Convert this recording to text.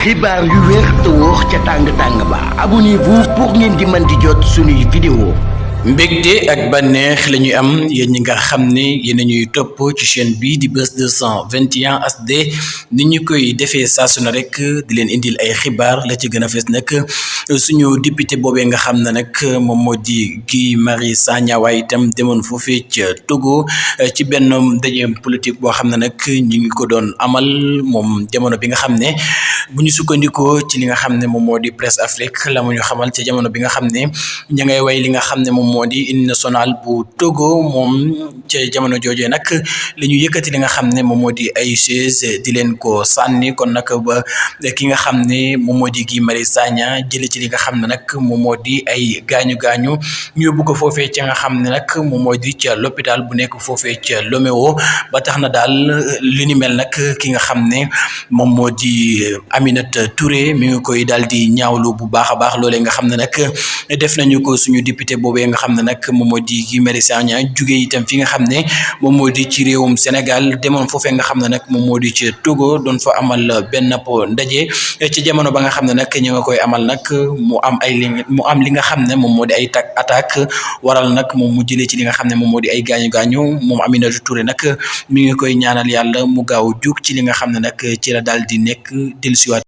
xibaar yu wér te wóor ca tàng-tàng ba abonnez-vous pour ngeen di mën di jot suñuy vidéo. mbégte ak bànneex la ñuy am yéen ñi nga xam ne yéen a ñuy topp ci chaîne bi di Buzz 221 HD ni ñu koy defee saa su ne rek di leen indil ay xibaar la ci gën a fees nag suñu député boobee nga xam ne nag moom moo di Guy Marius Sagna waaye itam demoon foofee ca Togo ci benn ndaje politique boo xam ne nag ñu ngi ko doon amal moom jamono bi nga xam ne bu ñu sukkandikoo ci li nga xam ne moom moo di Presse Afrique la mu ñu xamal ci jamono bi nga xam ne ña ngay way li nga xam ne moom moo di hymne national bu Togo moom ca jamono joojee nag la ñu yëkkati li nga xam ne moom moo di ay chaise di leen ko sànni kon nag ba ki nga xam ne moom moo di Guy Marius Sagna jële ci li nga xam ne nag moom moo di ay gaañu-gaañu ñu yóbbu ko foofee ca nga xam ne nag moom moo di ca l'hôpital bu nekk foofee ca Lomé ba tax na daal li ni mel nag ki nga xam ne moom moo di Aminata Touré mi ngi koy daal di ñaawlu bu baax a baax loolee nga xam ne nag def nañu ko suñu député boobee nga xam ne nag moom moo di Guy Marius Sagna jugee itam fi nga xam ne moom moo di ci réewum Sénégal demoon foofee nga xam ne nag moom moo di ci Togo doon fa amal benn ndaje ci jamono ba nga xam ne nag ñu nga koy amal nag mu am li nga xam ne moom moo di ay attaque waral nag moom mu jëlee ci li nga xam ne moom moo di ay gaañu-gaañu moom Aminata Touré nag mi ngi koy ñaanal yàlla mu gaaw jug ci li nga xam ne nag ci la daal di nekk dellusiwaat